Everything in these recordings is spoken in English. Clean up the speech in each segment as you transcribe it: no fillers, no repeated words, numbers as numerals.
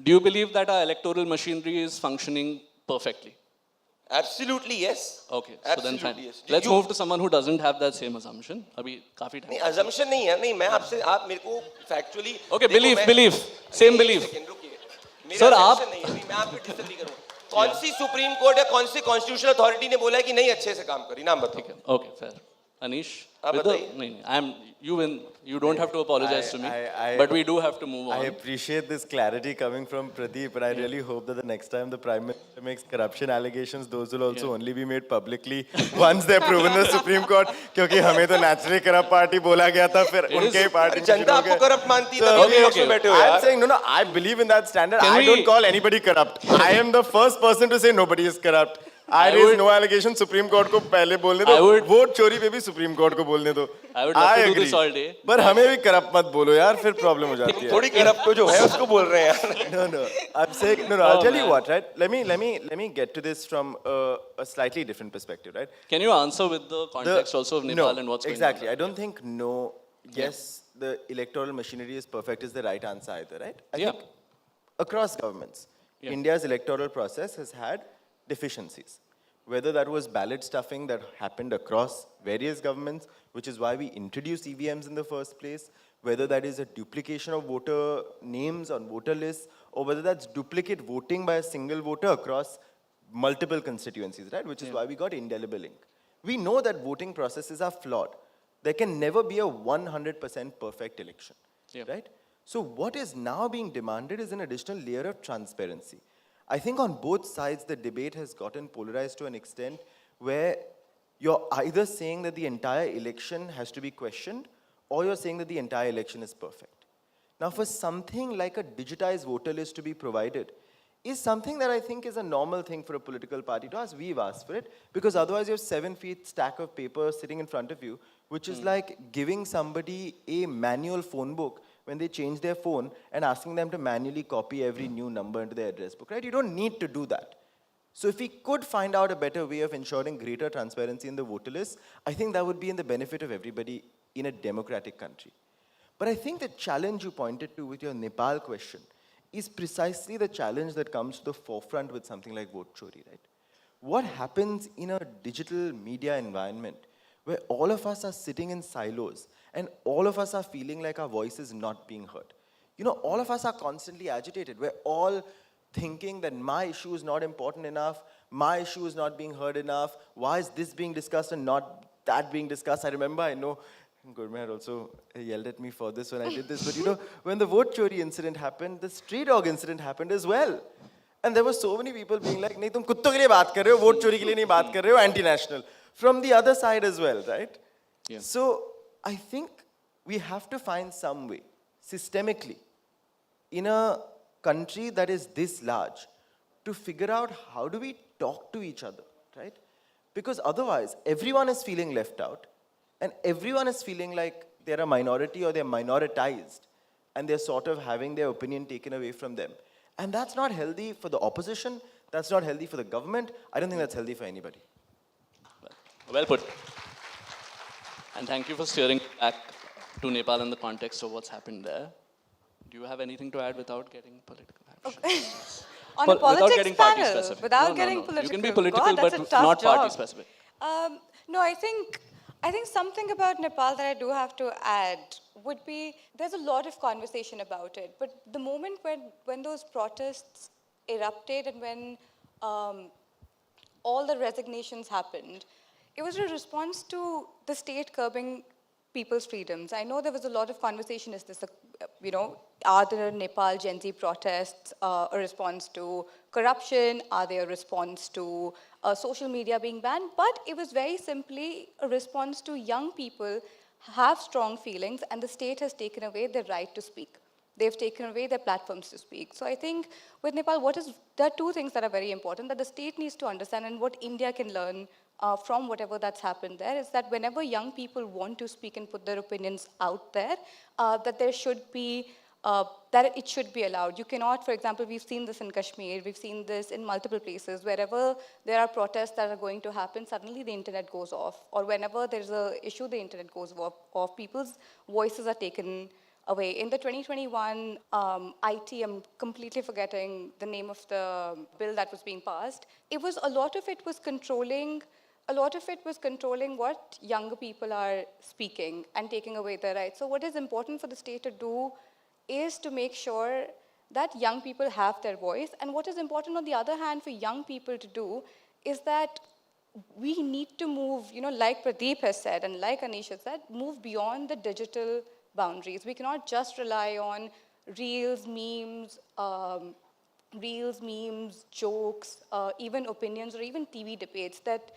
Do you believe that our electoral machinery is functioning perfectly? Absolutely yes. Okay, so then Absolutely fine. yes. Let's move to someone who doesn't have that same assumption. अभी काफी time. नहीं assumption नहीं है, नहीं मैं आपसे आप मेरे को factually. Okay, देखो, belief, same belief. Second, रुकिए. मेरा Sir, assumption आप नहीं है, नहीं मैं आपको disagree करूँ. कौन सी सुप्रीम कोर्ट या कौन सी कॉन्स्टिट्यूशनल अथॉरिटी ने बोला है कि नहीं अच्छे से काम करी, नाम बताओ. Okay, fair. Anish, आप with the, बताइए. नहीं, you win. You don't have to apologize to me, but we do have to move on. I appreciate this clarity coming from Pradeep, but I really hope that the next time the Prime Minister makes corruption allegations, those will also only be made publicly once they're proven in the Supreme Court. क्योंकि हमें तो naturally corrupt party बोला गया था, फिर उनके ही party में जनता आपको corrupt मानती है, तभी आप उसमें बैठे हो यार. I'm saying no, I believe in that standard. I don't call anybody corrupt. I am the first person to say nobody is corrupt. I raise no allegation. Supreme Court को पहले बोलने दो. वोट चोरी पे भी Supreme Court को बोलने दो. I would love to do this all day. पर हमें भी corrupt मत बोलो यार, फिर problem हो जाती है. थोड़ी corrupt तो जो है उसको बोल रहे हैं. No. I'm saying no. I'll tell you what, right? Let me get to this from a slightly different perspective, right? Can you answer with the context also of Nepal and what's going on? Exactly. I don't think yes, the electoral machinery is perfect is the right answer either, right? I think across governments, India's electoral process has had deficiencies. Whether that was ballot stuffing that happened across various governments, which is why we introduced EVMs in the first place, whether that is a duplication of voter names on voter lists, or whether that's duplicate voting by a single voter across multiple constituencies, right? Which is why we got indelible ink. We know that voting processes are flawed. There can never be a 100% perfect election, right? So what is now being demanded is an additional layer of transparency. I think on both sides, the debate has gotten polarized to an extent where you're either saying that the entire election has to be questioned, or you're saying that the entire election is perfect. Now, for something like a digitized voter list to be provided is something that I think is a normal thing for a political party to ask. We've asked for it, because otherwise you have 7 feet stack of paper sitting in front of you, which is like giving somebody a manual phone book when they change their phone and asking them to manually copy every new number into their address book, right? You don't need to do that. So if we could find out a better way of ensuring greater transparency in the voter list, I think that would be in the benefit of everybody in a democratic country. But I think the challenge you pointed to with your Nepal question is precisely the challenge that comes to the forefront with something like vote chori, right? What happens in a digital media environment where all of us are sitting in silos and all of us are feeling like our voice is not being heard? You know, all of us are constantly agitated. We're all thinking that my issue is not important enough, my issue is not being heard enough, why is this being discussed and not that being discussed? I know Gurme had also yelled at me for this when I did this, but you know, when the vote chori incident happened, the stray dog incident happened as well. And there were so many people being like, nahi, tum kutto ke liye baat kar rahe ho, vote chori ke liye nahi baat kar rahe ho, anti-national. From the other side as well, right? Yeah. So I think we have to find some way, systemically, in a country that is this large, to figure out how do we talk to each other, right? Because otherwise, everyone is feeling left out, and everyone is feeling like they're a minority or they're minoritized, and they're sort of having their opinion taken away from them. And that's not healthy for the opposition, that's not healthy for the government, I don't think that's healthy for anybody. Well put. And thank you for steering back to Nepal in the context of what's happened there. Do you have anything to add without getting political? Okay. On a politics panel, without getting political. You can be political, God, but not party specific. No, I think something about Nepal that I do have to add would be, there's a lot of conversation about it, but the moment when those protests erupted and when all the resignations happened, it was a response to the state curbing people's freedoms. I know there was a lot of conversation, is this, are the Nepal Gen Z protests a response to corruption? Are they a response to social media being banned? But it was very simply a response to young people have strong feelings, and the state has taken away their right to speak. They've taken away their platforms to speak. So I think with Nepal, there are two things that are very important that the state needs to understand, and what India can learn from whatever that's happened there, is that whenever young people want to speak and put their opinions out there, that there should be, that it should be allowed. You cannot, for example, we've seen this in Kashmir, we've seen this in multiple places, wherever there are protests that are going to happen, suddenly the internet goes off. Or whenever there's an issue, the internet goes off. People's voices are taken away. In the 2021 IT, I'm completely forgetting the name of the bill that was being passed. A lot of it was controlling what younger people are speaking and taking away their rights. So what is important for the state to do is to make sure that young people have their voice. And what is important, on the other hand, for young people to do is that we need to move, like Pradeep has said and like Anish has said, move beyond the digital boundaries. We cannot just rely on reels, memes, jokes, even opinions, or even TV debates. That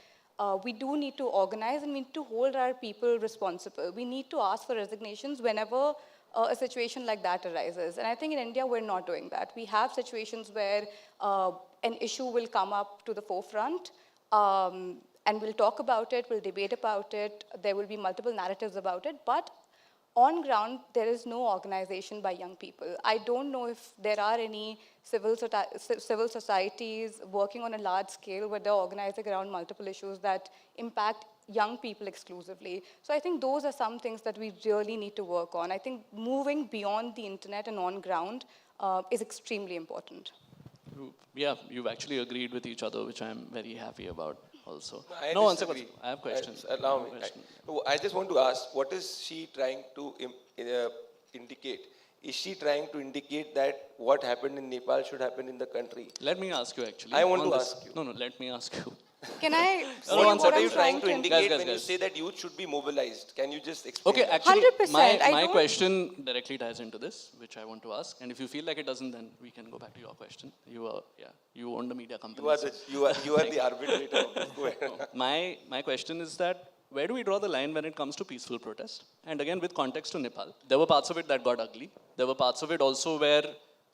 we do need to organize, and we need to hold our people responsible. We need to ask for resignations whenever a situation like that arises. And I think in India, we're not doing that. We have situations where an issue will come up to the forefront, and we'll talk about it, we'll debate about it, there will be multiple narratives about it, but on ground, there is no organization by young people. I don't know if there are any civil societies working on a large scale where they're organizing around multiple issues that impact young people exclusively. So I think those are some things that we really need to work on. I think moving beyond the internet and on ground is extremely important. Yeah, you've actually agreed with each other, which I'm very happy about also. I No, one disagree. second. I have questions. Allow me. Question. I just want to ask, what is she trying to indicate? Is she trying to indicate that what happened in Nepal should happen in the country? Let me ask you actually. I want on to this. ask you. No, let me ask you. Can I say No, one what second. What are I'm you trying to to indicate Guys, when you guys. say that youth should be mobilized? Can you just explain? Okay, that? actually, 100%, I my don't- question directly ties into this, which I want to ask. And if you feel like it doesn't, then we can go back to your question. You own the media company. You are the arbitrator of this. Go ahead. My question is that where do we draw the line when it comes to peaceful protest? And again, with context to Nepal, there were parts of it that got ugly. There were parts of it also where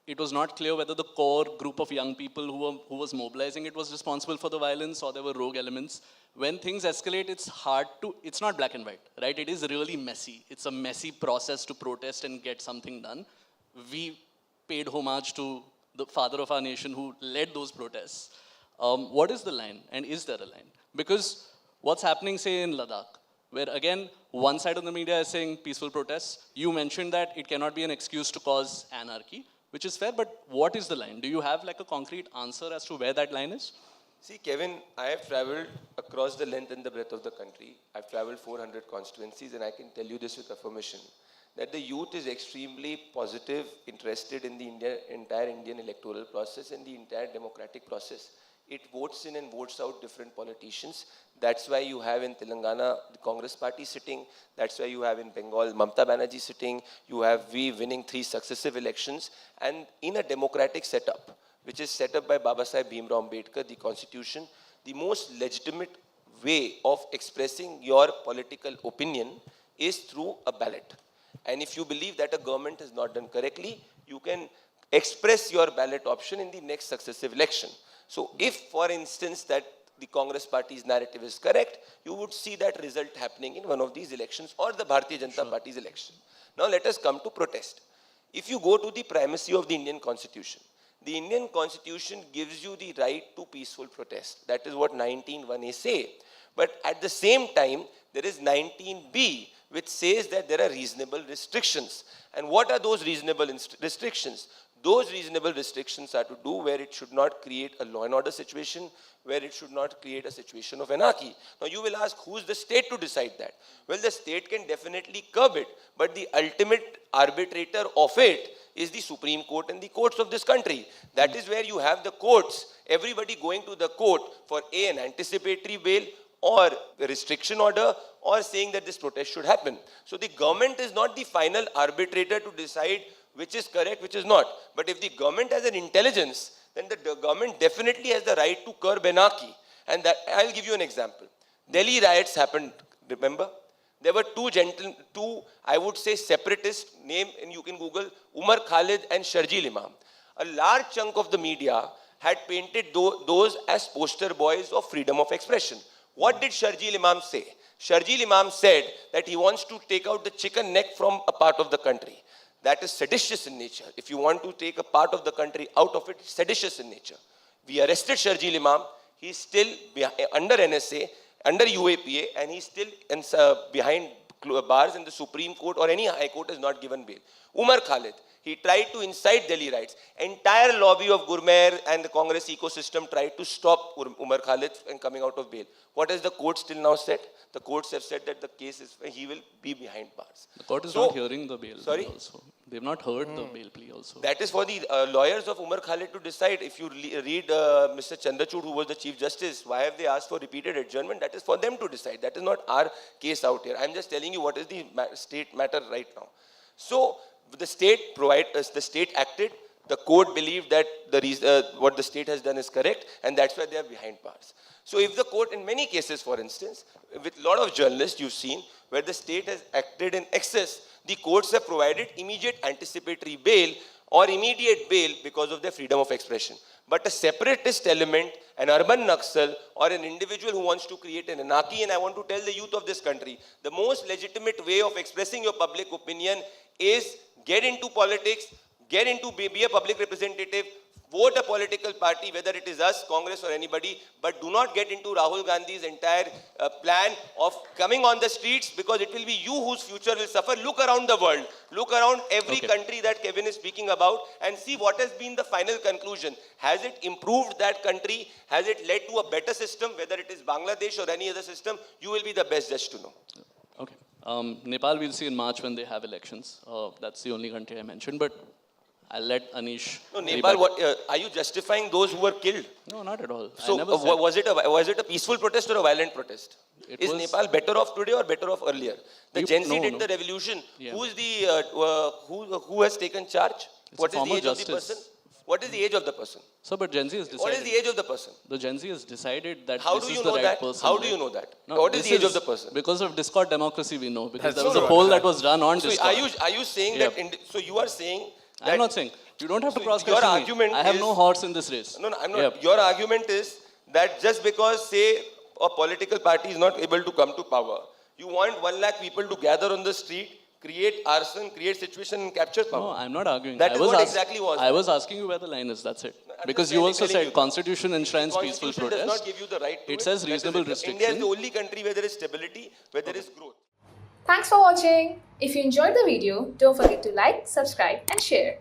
it was not clear whether the core group of young people who was mobilizing it was responsible for the violence, or there were rogue elements. When things escalate, it's not black and white, right? It is really messy. It's a messy process to protest and get something done. We paid homage to the father of our nation who led those protests. What is the line, and is there a line? Because what's happening, say, in Ladakh, where again, one side of the media is saying peaceful protests. You mentioned that it cannot be an excuse to cause anarchy, which is fair, but what is the line? Do you have like a concrete answer as to where that line is? See, Kevin, I have traveled across the length and the breadth of the country. I've traveled 400 constituencies, and I can tell you this with affirmation, that the youth is extremely positive, interested in the entire Indian electoral process and the entire democratic process. It votes in and votes out different politicians. That's why you have in Telangana the Congress party sitting. That's why you have in Bengal Mamata Banerjee sitting. You have we winning 3 successive elections. And in a democratic setup, which is set up by Baba Saheb Bhimrao Ambedkar, the constitution, the most legitimate way of expressing your political opinion is through a ballot. And if you believe that a government has not done correctly, you can express your ballot option in the next successive election. So if, for instance, that the Congress party's narrative is correct, you would see that result happening in one of these elections or the Bharatiya Janata Party's election. Now let us come to protest. If you go to the primacy of the Indian Constitution, the Indian Constitution gives you the right to peaceful protest. That is what 19(1)(a) say. But at the same time, there is 19(b), which says that there are reasonable restrictions. And what are those reasonable restrictions? Those reasonable restrictions are to do where it should not create a law and order situation, where it should not create a situation of anarchy. Now you will ask, who's the state to decide that? Well, the state can definitely curb it, but the ultimate arbitrator of it is the Supreme Court and the courts of this country. That is where you have the courts, everybody going to the court for an anticipatory bail or a restriction order or saying that this protest should happen. So the government is not the final arbitrator to decide which is correct, which is not. But if the government has an intelligence, then the government definitely has the right to curb anarchy. And that, I'll give you an example. Delhi riots happened, remember? There were two, I would say, separatists, name, and you can Google, Umar Khalid and Sharjeel Imam. A large chunk of the media had painted those as poster boys of freedom of expression. What did Sharjeel Imam say? Sharjeel Imam said that he wants to take out the chicken neck from a part of the country. That is seditious in nature. If you want to take a part of the country out of it, it's seditious in nature. We arrested Sharjeel Imam. He's still under NSA, under UAPA, and he's still behind bars in the Supreme Court or any High Court has not given bail. Umar Khalid, he tried to incite Delhi riots. Entire lobby of Gurmehar and the Congress ecosystem tried to stop Umar Khalid from coming out of bail. What has the court still now said? The courts have said that the case is, he will be behind bars. The court is not hearing the bail Sorry? plea also. They've not heard the bail plea also. That is for the lawyers of Umar Khalid to decide. If you read Mr. Chandrachud, who was the Chief Justice, why have they asked for repeated adjournment? That is for them to decide. That is not our case out here. I'm just telling you what is the state matter right now. So the state acted. The court believed that what the state has done is correct, and that's why they are behind bars. So if the court, in many cases, for instance, with a lot of journalists you've seen, where the state has acted in excess, the courts have provided immediate anticipatory bail or immediate bail because of their freedom of expression. But a separatist element, an urban Naxal, or an individual who wants to create an anarchy, and I want to tell the youth of this country, the most legitimate way of expressing your public opinion is get into politics, be a public representative, vote a political party, whether it is us, Congress or anybody, but do not get into Rahul Gandhi's entire plan of coming on the streets, because it will be you whose future will suffer. Look around the world. Look around every country that Kevin is speaking about and see what has been the final conclusion. Has it improved that country? Has it led to a better system, whether it is Bangladesh or any other system? You will be the best judge to know. Okay. Nepal we'll see in March when they have elections. That's the only country I mentioned, but I'll let Anish. No, Nepal, are you justifying those who were killed? No, not at all. So, was it a peaceful protest or a violent protest? Is Nepal better off today or better off earlier? The Gen Z did the revolution. Yeah. Who has taken charge? What is the age of the person? What is the age of the person? So, but Gen Z has decided. What is the age of the person? The Gen Z has decided that How this do is you the know right that? person. How do you know that? No, what is the age of the person? Because of Discord democracy, we know. Because That's there was a poll that was done on so Discord. are you saying that? So you are saying that? I'm not saying. You don't have to cross your question argument me. I have is, no horse in this race. No, I'm not. Your argument is that just because, say, a political party is not able to come to power, you want 1 lakh people to gather on the street, create arson, create situation, and capture power. No, I'm not arguing. That is what exactly was. I was asking you where the line is. That's it. Because you also said Constitution enshrines peaceful protest. Constitution does not give you the right to it says reasonable restriction. India is the only country where there is stability, where there is growth. Thanks for watching. If you enjoyed the video, don't forget to like, subscribe and share.